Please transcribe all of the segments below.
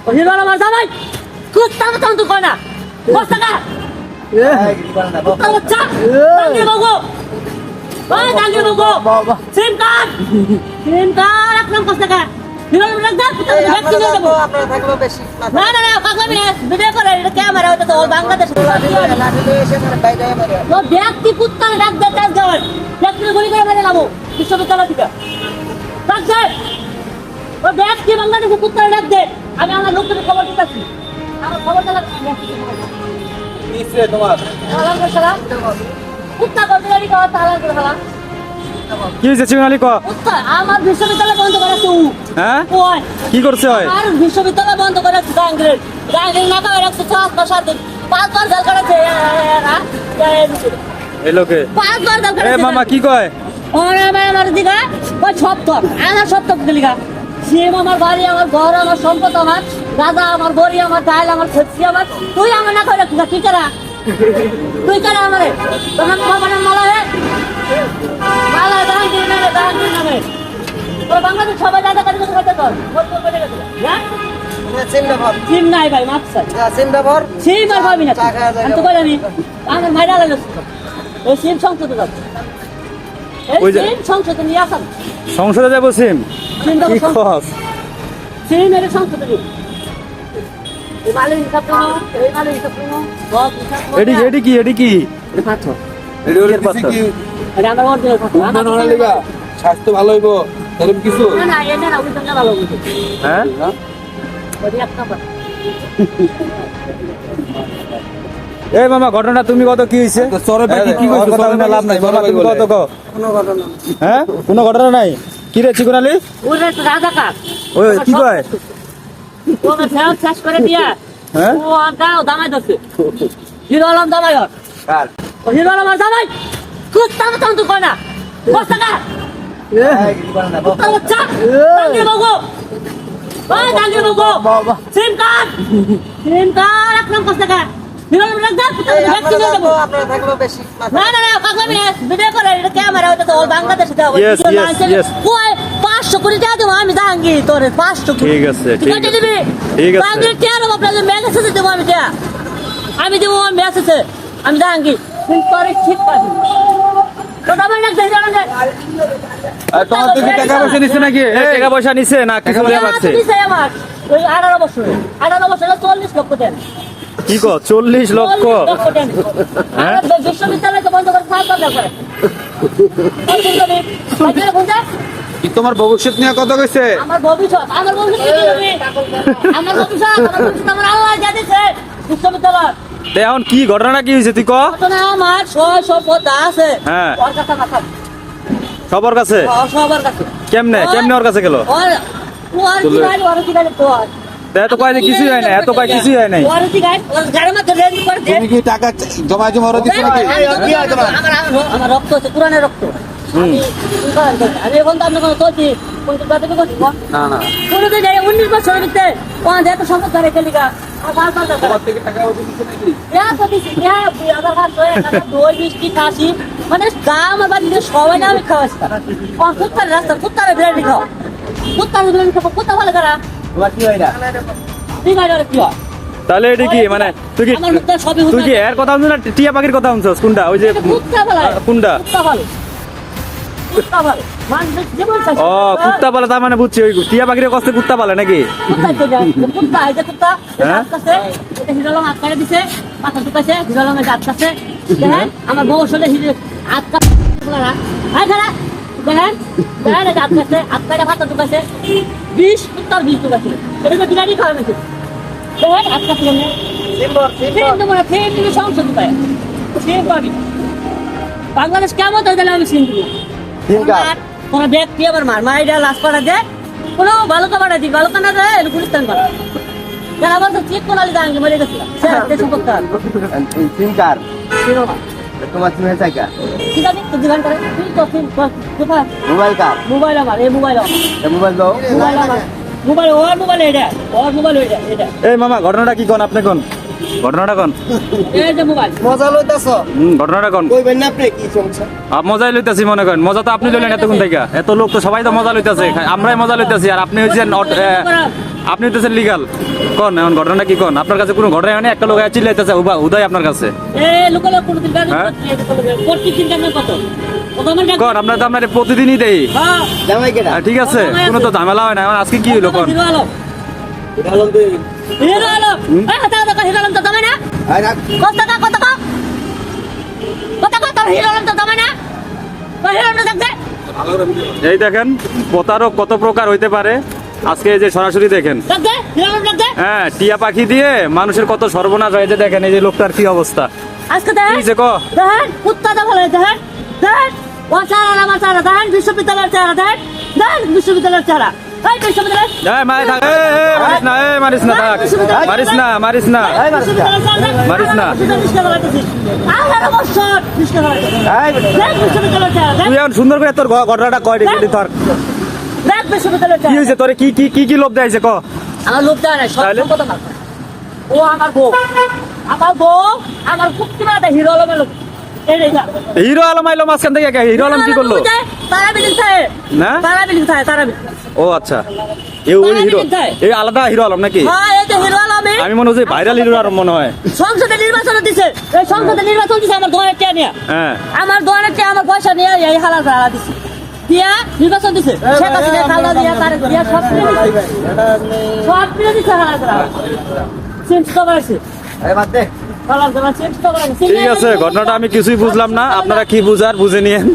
Hero আমার জামাই কুত্তা মতন তো কয় না বস টাকা কুত্তা বাচ্চা টাঙ্গি বাবু ওই টাঙ্গি বাবু সিম কার্ড রাখলাম 5 টাকা হিরো রাখ দাও কুত্তা ব্যক্তি নিয়ে যাবো আপনারা থাকবে বেশি না না না পাগলামি না ভিডিও করে এটা ক্যামেরা ওটা তো বাংলাদেশ ও ব্যক্তি কুত্তা ডাক দে টাচ যাওয়ার ব্যক্তি গুলি করে মেরে লাবো বিশ্ববিদ্যালয় থেকে ডাক্তার ও ব্যক্তি বাংলাদেশে কুত্তা ডাক দে আমি আমার লোকদের খবর দিতেছি আমার খবর দিলাম নিশ্চয় তোমার সালাম কুত্তা কতলারি কওয়া তালা করে ফেলা কি হয়েছে চিকনালি ক কুত্তা আমার বিশ্ববিদ্যালয় বন্ধ করে তুই হ্যাঁ ওই কি করছে হয় আর বিশ্ববিদ্যালয় বন্ধ করে গাঙ্গের না করে রাখছে 6 দিন 5 বার জাল করেছে এই লোকে 5 বার জাল এ করেছে মামা কি কয় ওরে আমার দিগা ওই সপ্তর আমার সপ্তর দিলিগা সিম আমার বাড়ি আমার ঘর আমার সম্পদ আমার দাদা আমার বড়ি আমার ডাল আমার সবজি আমার তুই আমার না করে রাখছিস কি করা তুই করা আমারে তোমার খবর মালা হে মালা দান দিন না তোর বাংলাদেশ সবাই দাদা কাজ করতে কর বলতে করে গেছে হ্যাঁ সিম নাই ভাই মাফ স্যার সিম আর পাবি না আমি তো বলি আমার মাইরা লাগলো ওই সিম সংসদে যাচ্ছে ওই যে- সিম সংসদে নিয়ে আসাম সংসদে যাবো সিম সিম কি খস সিম এর সংসদে নিয়ে এই মালের হিসাব করো এই মালের হিসাব করো বস হিসাব করো এডি কি এটা পাথর কিসের পাথর? এটা আমার অরিজিনাল পাথর স্বাস্থ্য ভালো হইব এরকম কিছু না না এটা না ওই জন্য ভালো বুঝি হ্যাঁ ওই এক নাম্বার এই মামা ঘটনা তুমি কত কি হইছে সরে পাখি কি কইছো? কথা বলে লাভ নাই মামা তুমি কত কো হ্যাঁ কোনো ঘটনা নাই কি রে চিকনালি ওরে তো রাজা কাক ওই কি কয় ওকে ফেরত শেষ করে দিয়া হ্যাঁ ও গাও দামাই দছে হিরো আলম দামাই কার ও হিরো আলম দামাই কুত্তা মতন তো কয় না বস টাকা কুত্তা বাচ্চা টাঙ্গি বাবু ওই টাঙ্গি বাবু সিম কার্ড রাখলাম 5 টাকা হিরো আলম রাখ দাও কুত্তা ব্যক্তি নিয়ে যাবো আপনারা থাকবে বেশি না না না পাগলামি না ভিডিও করে এটা ক্যামেরা ওটা তো বাংলাদেশে যাবো Yes, yes. ওই 500 কোটি টাকা দেবো আমি জাহাঙ্গীর তোর 500 কোটি ঠিক আছে, ঠিক আছে। দিবি ঠিক আছে। জাহাঙ্গীর কেন আপনাদের মেসেজে দেবো আমি দেবো মেসেজে আমি জাহাঙ্গীর কিন্তু তোর ঠিক পাবি তো দামাই না দেখে জানেন তোমার তো কি টাকা পয়সা নিচ্ছে নাকি টাকা পয়সা নিছে না কিছু দেয়া পাচ্ছে আমার ওই 18 বছরে 40 লক্ষ দেন কি কো 40 লক্ষ হ্যাঁ? বিশ্ববিদ্যালয় তো বন্ধ করে সাহায্য করে কি তোমার ভবিষ্যৎ নিয়ে কথা কইছে আমার ভবিষ্যৎ আমার আল্লাহ জানিছে বিশ্ববিদ্যালয় তে এখন কি ঘটনা কি হইছে তুই ক ঘটনা আমার সব আছে হ্যাঁ। ওর কাছে না থাক সবার কাছে সবার কাছে কেমনে ওর কাছে গেল ওর কি গাড়ি তে এত কয় যে কিছুই হয় না এত কয় কিছুই হয় নাই ওর কি গাড়ি ওর গাড়ির মধ্যে রেঞ্জ করে দে তুমি কি টাকা জমা ওরা দিচ্ছ নাকি আমার রক্ত আছে পুরানের রক্ত আমি এখন তো আপনার কোনো চলছি না না কোনো তো যাই 19 বছরের ভিতরে ওখানে এত সম্পদ ধরে গেলিগা তোমার থেকে টাকা ওদের দিচ্ছে নাকি মানে আমার বাড়িতে সবাই না আমি খাওয়াচ্ছি কুত্তার রাস্তা কুত্তারে বিরিয়ানি খাও কুত্তার বিরিয়ানি খাবো কুত্তা ভালো করা তোমার কি হয় না ঠিক আছে কি হয় তাহলে এটা কি মানে আমার মুখটা সবই তুই কি এর কথা শুনছিস না টিয়া পাখির কথা শুনছিস কোনটা ওই যে কুত্তা ভালো কোনটা কুত্তা ভালো কুত্তা ভালো মানুষ জীবন ও কুত্তা পালে তার মানে বুঝছি ওই টিয়া পাখির কষ্টে কুত্তা পালে নাকি কুত্তা তো যায় কুত্তা এই যে কুত্তা হ্যাঁ? আটকাছে এটা হিরোলং আটকারে দিছে পাথর ঢুকাইছে হিরোলং এর আটকাছে দেখেন আমার বউ আসলে আটকা হ্যাঁ খারা দেখেন দেখেন এটা আটকাছে আটকারে পাথর ঢুকাইছে 20 কুত্তার 20 ঢুকাইছে এটা তো বিরিয়ানি খাওয়া গেছে দেখেন আটকাছে কেন ফের সংসদ পায় ফের পাবি বাংলাদেশ কেমন হয়ে গেলে আমি সিন্ধু কোনো ব্যক্তি আবার মাইরা লাশ পাড়া দেয় কোনো ভালো কাপড় দিই ভালো কানা দেয় গুলিস্তান পাড়া যারা আমার তো চেক করে আগে মরে গেছিলাম সিম কার তোমার সিম হয়েছে কা ঠিক আছে তো দিবান করে তুই তো ফিল কোথায় মোবাইল কার মোবাইল আমার এই মোবাইল মোবাইল দাও মোবাইল আমার মোবাইল এটা ওর মোবাইল এটা এই মামা ঘটনাটা কি কোন আপনি কোন ঘটনাটা কোন এই যে মোবাইল মজা লইতাছ ঘটনাটা কোন কইবেন না আপনি কি সমস্যা মজাই লইতাছি মনে করেন মজা তো আপনি লইলেন এতক্ষণ থেকে এত লোক তো সবাই তো মজা লইতাছে আমরাই মজা লইতাছি আর আপনি হচ্ছেন আপনি হচ্ছেন লিগাল কোন এখন ঘটনাটা কি কোন আপনার কাছে কোনো ঘটনা নেই একটা লোক চিল্লাইতেছে উদয় আপনার কাছে এই লোকাল কোনো দিন গাড়ি হ্যাঁ? প্রত্যেকদিন গাড়ি কত কত মানে কোন আপনার তো আপনার প্রতিদিনই দেই হ্যাঁ জামাই কেডা ঠিক আছে কোনো তো ঝামেলা হয় না এখন আজকে কি হলো কোন হিরো আলম ডালন দে হিরো আলম এই হাতে হাতে হিরো আলম তো দামে না আই রাখ কত কত হিরো আলম তো দামে না হিরো আলম দেখতে এই দেখেন প্রতারক কত প্রকার হইতে পারে আজকে এই যে সরাসরি দেখেন দেখতে হিরো আলম দেখতে হ্যাঁ টিয়া পাখি দিয়ে মানুষের কত সর্বনাশ হয়েছে দেখেন এই যে লোকটার কি অবস্থা আজকে কি হয়েছে ক দেখেন কুত্তাটা ভালো দেখেন ও চারা আমার চারা দেখেন বিশ্ববিদ্যালয়ের চারা দেখেন বিশ্ববিদ্যালয়ের চারা এই বিশ্ববিদ্যালয় এই মাই থাক মারিস না থাক মারিস না মারিস না বিশ্ববিদ্যালয়ের চারা মারিস না। আই বিশ্ববিদ্যালয়ের চারা তুই এখন সুন্দর করে তোর ঘটনাটা কয় দেখি তোর দেখ বিশ্ববিদ্যালয়ের কি চারা হয়েছে তোরে কি লোভ দেখাইছে ক আমার লোক দেয় না সব তাহলে? কথা না ও আমার বউ আমার কুত্তি মাথা হিরো আলমের লোক এই রে যা হিরো আলম আইলো মাঝখান থেকে হিরো আলম কি করলো তারা বিলিং থাকে না? তারা বিলিং থাকে তারা বিলিং ও আচ্ছা এই ওই হিরো এই আলাদা হিরো আলম নাকি হ্যাঁ এই যে হিরো আলমে আমি মনে হচ্ছে ভাইরাল হিরো আলম মনে হয় সংসদে নির্বাচন দিছে এই সংসদে নির্বাচন দিছে আমার দোয়ানের টিয়া নিয়ে হ্যাঁ আমার দোয়ানের টিয়া আমার পয়সা নিয়ে এই হালা হালা দিছে দিয়া নির্বাচন দিছে শেখ হাসিনা খালদা দিয়া তার দিয়া সব মিলে দিছে হালা হালা চেঞ্জ করাইছে আই বাদ দে হালা হালা চেঞ্জ করাইছে ঠিক আছে ঘটনাটা আমি কিছুই বুঝলাম না আপনারা কি বুঝার বুঝে নিয়েন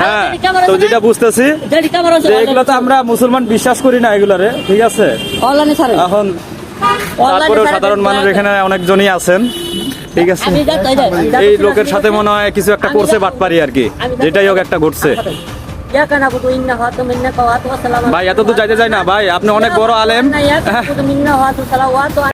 হ্যাঁ তো যেটা বুঝতেছি যেটি ক্যামেরা যে এগুলো তো আমরা মুসলমান বিশ্বাস করি না এগুলারে ঠিক আছে অনলাইনে ছাড়ে এখন তারপরেও সাধারণ মানুষ এখানে অনেকজনই আছেন ঠিক আছে আমি যাই এই লোকের সাথে মনে হয় কিছু একটা করছে বাটপারি আর কি যেটাই হোক একটা ঘটছে ইয়া কানা বুতু ইন্না হাতু মিন্না কাওয়াতু আসসালামু ভাই এত তো যাইতে চাই না ভাই আপনি অনেক বড় আলেম ইয়া কানা বুতু মিন্না হাতু সালাওয়াতু